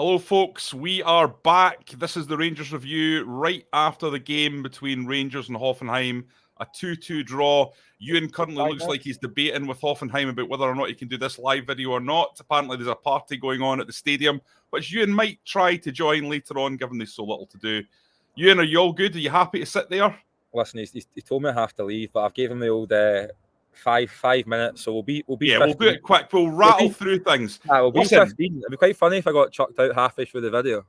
Hello, folks. We are back. This is the Rangers review right after the game between Rangers and Hoffenheim. A 2-2 draw. Euan currently looks like he's debating with Hoffenheim about whether or not he can do this live video or not. Apparently, there's a party going on at the stadium, which Euan might try to join later on, given there's so little to do. Euan, are you all good? Are you happy to sit there? Listen, he told me I have to leave, but I've gave him the old 5 minutes, so we'll be. Yeah, 15. we'll do it quick. We'll rattle through things. We'll be 15. It'd be quite funny if I got chucked out halfway through the video.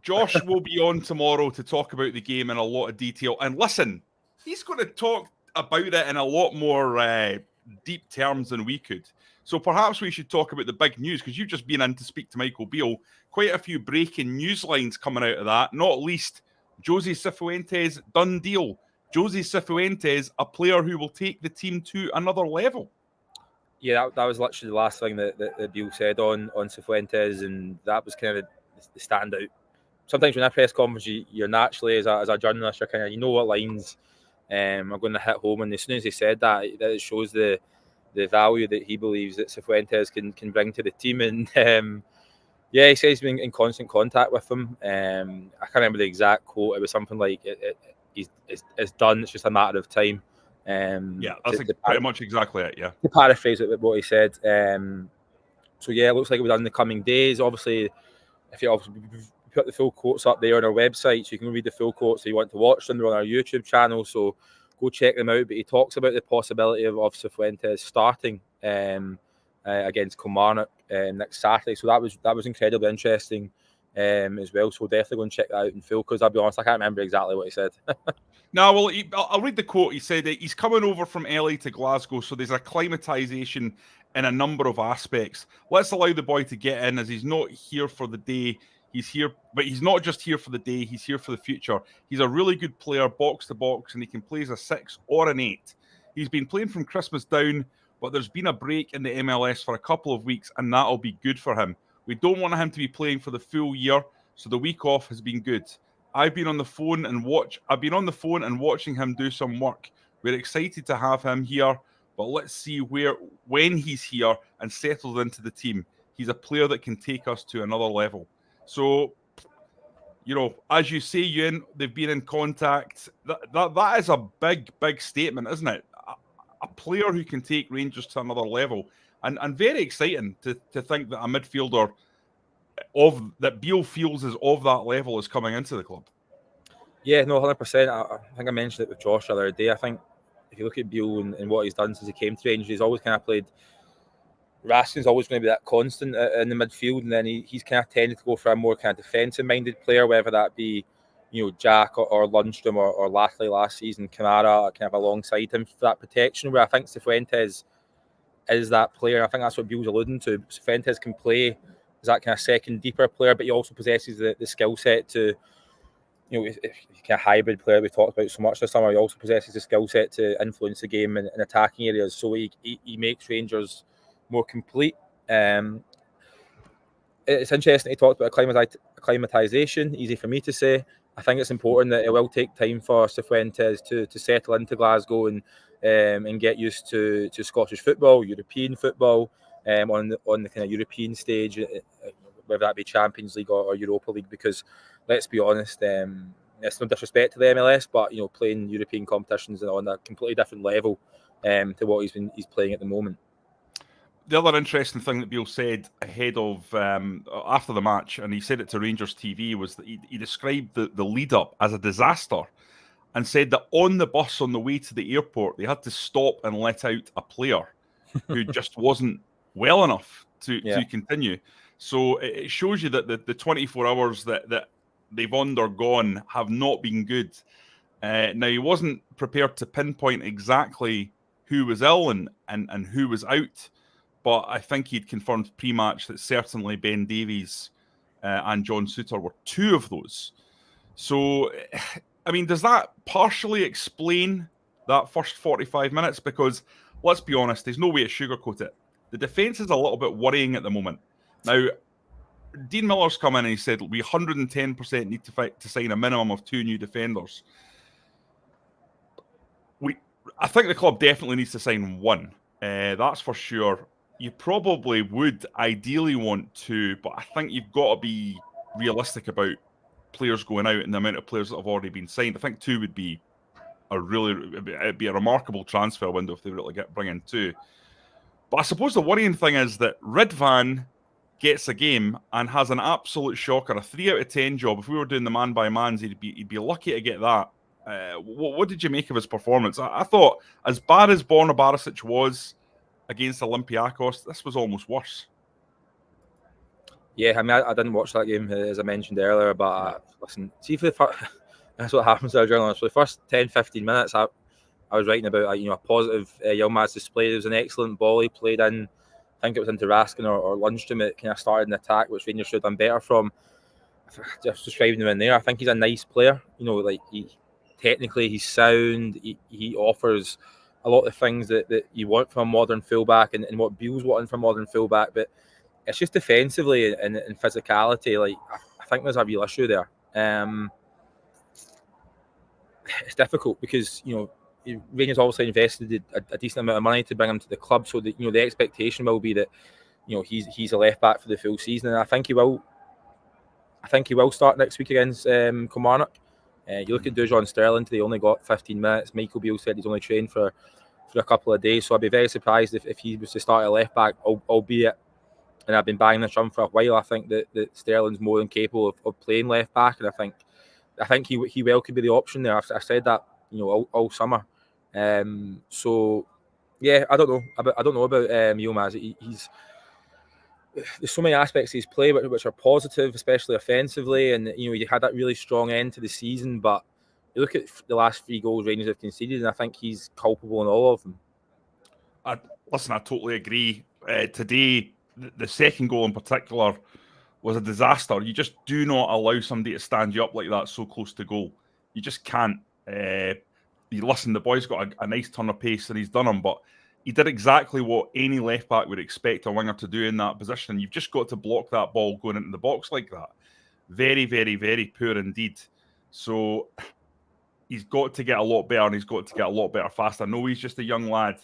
Josh will be on tomorrow to talk about the game in a lot of detail. And listen, he's going to talk about it in a lot more deep terms than we could. So perhaps we should talk about the big news, because you've just been in to speak to Michael Beale. Quite a few breaking news lines coming out of that, not least José Sifuentes, done deal. José Sifuentes, a player who will take the team to another level. Yeah, that was literally the last thing that Beale said on Sifuentes, and that was kind of the standout. Sometimes when I press conference, you're naturally, as a journalist, you're kind of, you know what lines are going to hit home. And as soon as he said that, it shows the value that he believes that Sifuentes can bring to the team. And yeah, he says he's been in constant contact with them. I can't remember the exact quote. It was something like, it's done. It's just a matter of time. Yeah, that's pretty much exactly it. Yeah, to paraphrase what he said. So yeah, it looks like it'll be done in the coming days. Obviously, if you put the full quotes up there on our website, so you can read the full quotes if you want to watch them. They're on our YouTube channel, so go check them out. But he talks about the possibility of Sifuentes starting against Kilmarnock next Saturday. So that was incredibly interesting as well. So definitely go and check that out in full, because I'll be honest, I can't remember exactly what he said. No, well, I'll read the quote. He said he's coming over from LA to Glasgow, so there's acclimatization in a number of aspects. Let's allow the boy to get in, as he's not here for the day. He's here, but he's not just here for the day. He's here for the future. He's a really good player, box to box, and he can play as a 6 or an 8. He's been playing from Christmas down, but there's been a break in the MLS for a couple of weeks, and that'll be good for him. We don't want him to be playing for the full year, so the week off has been good. I've been on the phone and watching him do some work. We're excited to have him here, but let's see when he's here and settled into the team. He's a player that can take us to another level. So, you know, as you say, Euan, they've been in contact. That is a big statement, isn't it? A player who can take Rangers to another level, and very exciting to think that a midfielder that Beale feels is of that level is coming into the club. Yeah, no, 100%. I think I mentioned it with Josh the other day. I think if you look at Beale and what he's done since he came to Rangers, he's always kind of played. Raskin's always going to be that constant in the midfield, and then he's kind of tended to go for a more kind of defensive-minded player, whether that be, you know, Jack or Lundstrom or Lashley last season, Kamara kind of alongside him for that protection. Where I think Sifuentes is that player. I think that's what Beale's alluding to. Sifuentes can play as that kind of second, deeper player, but he also possesses the skill set to, you know, if kind of hybrid player we talked about so much this summer. He also possesses the skill set to influence the game in attacking areas. So he makes Rangers more complete. It's interesting he talked about acclimatization. Easy for me to say. I think it's important that it will take time for Sifuentes to settle into Glasgow and get used to Scottish football, European football, on the kind of European stage, whether that be Champions League or Europa League. Because let's be honest, it's no disrespect to the MLS, but you know, playing European competitions on a completely different level to what he's playing at the moment. The other interesting thing that Beale said ahead of after the match, and he said it to Rangers TV, was that he described the lead up as a disaster, and said that on the bus on the way to the airport they had to stop and let out a player who just wasn't well enough to continue. So it shows you that the 24 hours that they've undergone have not been good. Now, he wasn't prepared to pinpoint exactly who was ill and who was out, but I think he'd confirmed pre-match that certainly Ben Davies and John Souttar were two of those. So, I mean, does that partially explain that first 45 minutes? Because, let's be honest, there's no way to sugarcoat it. The defence is a little bit worrying at the moment. Now, Dean Miller's come in and he said we 110% need to sign a minimum of 2 new defenders. I think the club definitely needs to sign 1. That's for sure. You probably would ideally want 2, but I think you've got to be realistic about players going out and the amount of players that have already been signed. I think 2 would be it'd be a remarkable transfer window if they really bring in 2. But I suppose the worrying thing is that Ridvan gets a game and has an absolute shocker, a 3 out of 10 job. If we were doing the man by mans, he'd be lucky to get that. What did you make of his performance? I thought, as bad as Borna Barisic was against Olympiacos, this was almost worse. Yeah, I mean, I didn't watch that game, as I mentioned earlier, but listen, see, that's what happens to our journalists. For the first 10, 15 minutes, I was writing about a positive Yilmaz display. There was an excellent ball he played in. I think it was into Raskin or Lundstrom. It kind of started an attack, which Rangers should have done better from. Just describing him in there, I think he's a nice player. Technically he's sound. He offers a lot of things that you want from a modern fullback and what Beale's wanting from a modern fullback. But it's just defensively and physicality. I think there's a real issue there. It's difficult because Rangers obviously invested a decent amount of money to bring him to the club, so that the expectation will be that he's a left back for the full season, and I think he will. I think he will start next week against Kilmarnock. You look at Dujon Sterling today; only got 15 minutes. Michael Beale said he's only trained for a couple of days, so I'd be very surprised if he was to start at left back, albeit. And I've been banging this drum for a while. I think that Sterling's more than capable of playing left back, and I think he well could be the option there. I've said that all summer. So yeah, I don't know about Yilmaz. There's so many aspects of his play which are positive, especially offensively, and he had that really strong end to the season. But you look at the last 3 goals Rangers have conceded, and I think he's culpable in all of them. I totally agree. Today, the second goal in particular was a disaster. You just do not allow somebody to stand you up like that so close to goal. You just can't. The boy's got a nice turn of pace and he's done him, but he did exactly what any left back would expect a winger to do in that position. You've just got to block that ball going into the box like that. Very, very, very poor indeed. So he's got to get a lot better, and he's got to get a lot better fast. I know he's just a young lad,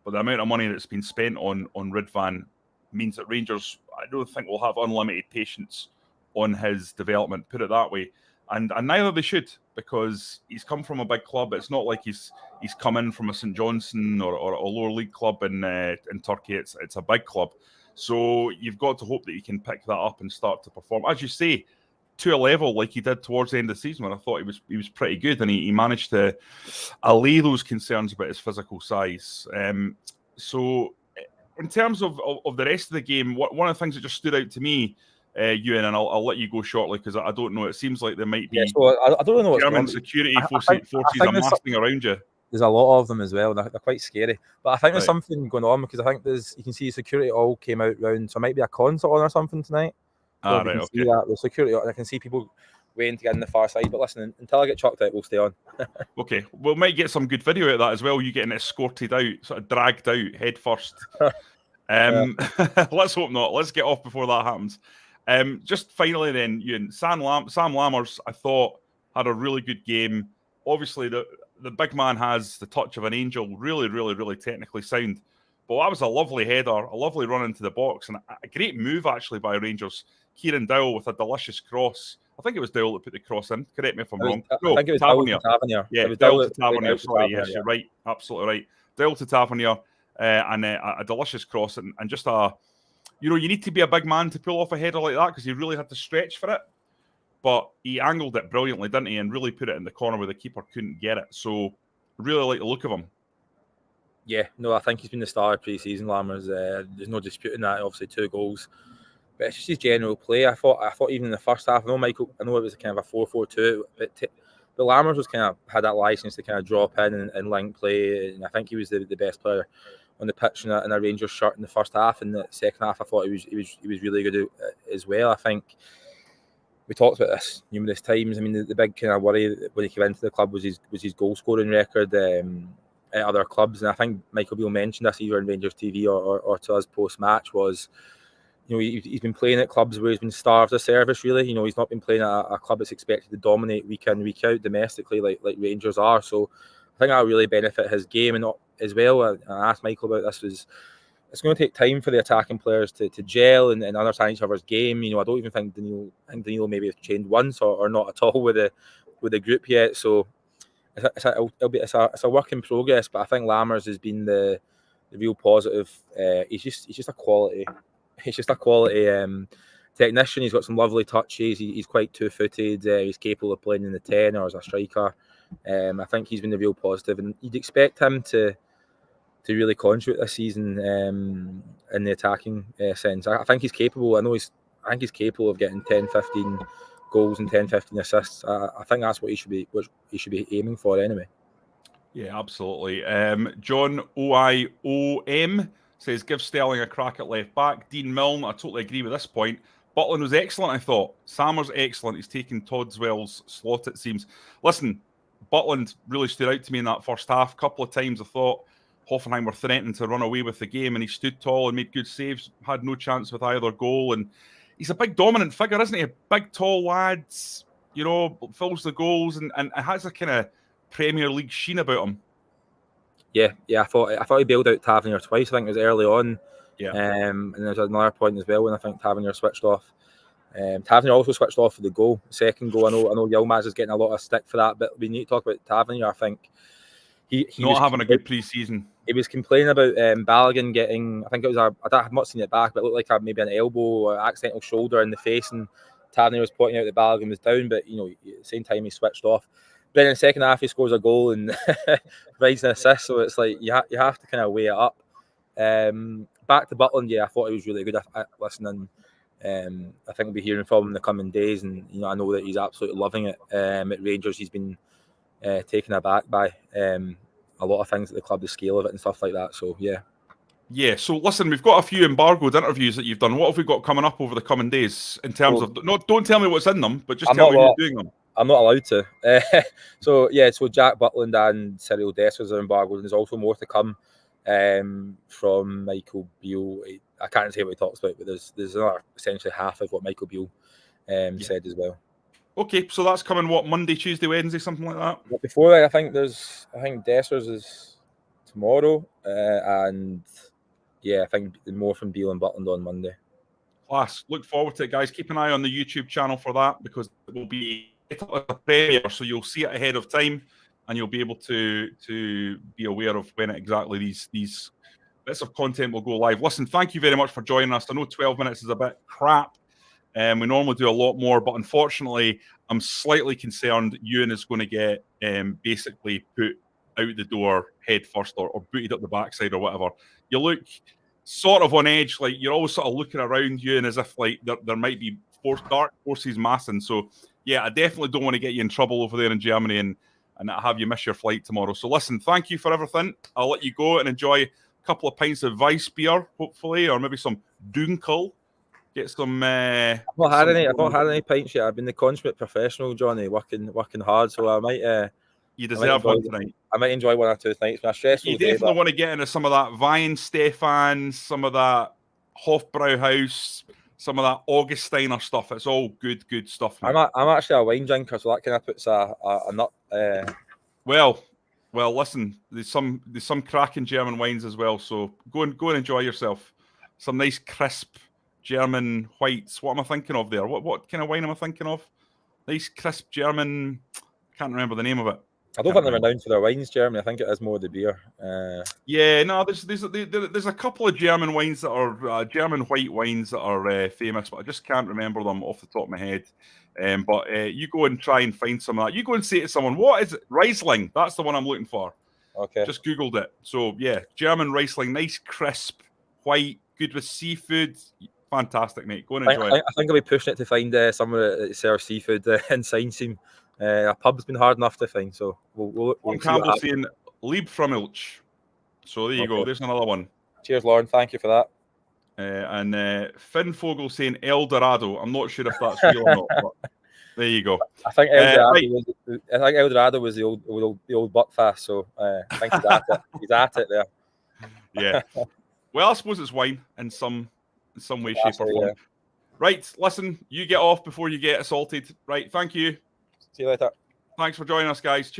but the amount of money that's been spent on Ridvan means that Rangers, I don't think, will have unlimited patience on his development, put it that way. And neither they should, because he's come from a big club. It's not like he's come in from a St Johnstone or a lower league club in Turkey. It's a big club. So you've got to hope that he can pick that up and start to perform. As you say, to a level like he did towards the end of the season, when I thought he was pretty good, and he managed to allay those concerns about his physical size. So in terms of the rest of the game, one of the things that just stood out to me, Euan, and I'll let you go shortly because I don't know. It seems like there might be I don't know what's German security forces amassing around you. There's a lot of them as well. They're quite scary. But I think there's something going on, because I think you can see security all came out round. So it might be a concert on or something tonight. Right, okay. See that. The security, I can see people waiting to get on the far side. But listen, until I get chucked out, we'll stay on. Okay. We might get some good video out of that as well. You getting escorted out, sort of dragged out head first. Let's hope not. Let's get off before that happens. Just finally then, Euan, Sam Lammers, I thought, had a really good game. Obviously, the big man has the touch of an angel, really, really, really technically sound. But that was a lovely header, a lovely run into the box, and a great move, actually, by Rangers. Kieran Dowell with a delicious cross. I think it was Dowell that put the cross in. Correct me if I'm wrong. I think it was Tavernier. Yeah, Dowell to Tavernier. Sorry, yes, you're right. Absolutely right. Dowell to Tavernier, and a delicious cross, and just a... you need to be a big man to pull off a header like that, because he really had to stretch for it. But he angled it brilliantly, didn't he? And really put it in the corner where the keeper couldn't get it. So, really like the look of him. Yeah, no, I think he's been the star of pre-season, Lammers. There's no disputing that. Obviously, 2 goals. But it's just his general play. I thought even in the first half, I know it was kind of a 4-4-2, but Lammers was kind of had that license to kind of drop in and link play. And I think he was the best player on the pitch in a Rangers shirt in the first half. In the second half, I thought he was really good as well. I think we talked about this numerous times. I mean, the big kind of worry when he came into the club was his goal scoring record at other clubs, and I think Michael Beale mentioned this either on Rangers TV or to us post match was, he's been playing at clubs where he's been starved of service. Really, he's not been playing at a club that's expected to dominate week in week out domestically like Rangers are. So I think that'll really benefit his game, and as well. I asked Michael about this. it's going to take time for the attacking players to gel and understand each other's game. You know, I don't even think Danilo maybe has changed once or not at all with the group yet. So it's a work in progress. But I think Lammers has been the real positive. He's just a quality. He's just a quality technician. He's got some lovely touches. He's quite two-footed. He's capable of playing in the 10 or as a striker. I think he's been the real positive, and you'd expect him to really contribute this season in the attacking sense. I think he's capable. I think he's capable of getting 10, 15 goals and 10, 15 assists. I think that's what he should be aiming for anyway. Yeah, absolutely. John OIOM says, give Sterling a crack at left back. Dean Milne, I totally agree with this point. Butland was excellent, I thought. Sammer's excellent. He's taken Todswell's slot, it seems. Listen, Butland really stood out to me in that first half. A couple of times I thought Hoffenheim were threatening to run away with the game, and he stood tall and made good saves, had no chance with either goal. And he's a big dominant figure, isn't he? A big, tall lad, you know, fills the goals and has a kind of Premier League sheen about him. Yeah. I thought he bailed out Tavernier twice. I think it was early on. Yeah. And there's another point as well when I think Tavernier switched off. Tavernier also switched off for the goal, second goal. I know Yilmaz is getting a lot of stick for that, but we need to talk about Tavernier. I think he not having a good pre-season. He was complaining about Balogun getting, I think it was I've not seen it back, but it looked like maybe an elbow or accidental shoulder in the face, and Tavernier was pointing out that Balogun was down, but you know, at the same time he switched off. Then in the second half he scores a goal and provides an assist, so it's like you have to kind of weigh it up. Back to Butland, yeah, I thought he was really good at listening. I think we'll be hearing from him in the coming days, and you know, I know that he's absolutely loving it. At Rangers, he's been taken aback by a lot of things at the club, the scale of it and stuff like that. So yeah. So listen, we've got a few embargoed interviews that you've done. What have we got coming up over the coming days in terms of? Don't tell me what's in them, but just tell me who's doing them. I'm not allowed to. So Jack Butland and Cyril Dessers are embargoed, and there's also more to come from Michael Beale. I can't say what he talks about, but there's another essentially half of what Michael Beale said as well. Okay, so that's coming Monday, Tuesday, Wednesday, something like that. But before that, I think Dessers is tomorrow, and I think more from Beale and Butland on Monday. Class. Look forward to it, guys. Keep an eye on the YouTube channel for that, because it will be a premiere, so you'll see it ahead of time, and you'll be able to be aware of when exactly these bits of content will go live. Listen, thank you very much for joining us. I know 12 minutes is a bit crap. We normally do a lot more, but unfortunately, I'm slightly concerned Euan is going to get basically put out the door head first or booted up the backside or whatever. You look sort of on edge, like you're always sort of looking around Euan as if like there might be dark forces massing. So yeah, I definitely don't want to get you in trouble over there in Germany and have you miss your flight tomorrow. So listen, thank you for everything. I'll let you go and enjoy a couple of pints of Weiss beer, hopefully, or maybe some Dunkel. Get some. I've not had any pints yet. I've been the consummate professional, Jonny, working hard. So I might. You deserve one tonight. I might enjoy one or two tonight. It's been a stressful You day. Definitely want to get into some of that Weihenstephan, some of that Hofbrauhaus, some of that Augustiner stuff. It's all good stuff. I'm actually a wine drinker, so that kind of puts a nut. Well, listen. There's some cracking German wines as well. So go and enjoy yourself. Some nice crisp German whites. What am I thinking of there? What kind of wine am I thinking of? Nice crisp German. Can't remember the name of it. I don't think they're renowned for their wines, Germany. I think it is more the beer. There's a couple of German wines that are German white wines that are famous, but I just can't remember them off the top of my head. But you go and try and find some of that. You go and say to someone, "What is it? Riesling?" That's the one I'm looking for. Okay. Just Googled it. So yeah, German Riesling, nice crisp white, good with seafood. Fantastic, mate. Go and enjoy it. I think I'll be pushing it to find somewhere that serves seafood in Science. A pub's been hard enough to find, so we'll Campbell saying Lieb from Ilch. So there you go. There's another one. Cheers, Lauren. Thank you for that. And Finn Fogel saying El Dorado. I'm not sure if that's real or not, but there you go. I think El Dorado was the old Buckfast, so I think he's at it. He's at it there. Yeah. Well, I suppose it's wine in some way, shape, or form. Yeah. Right, listen, you get off before you get assaulted. Right, thank you. See you later. Thanks for joining us, guys. Cheers.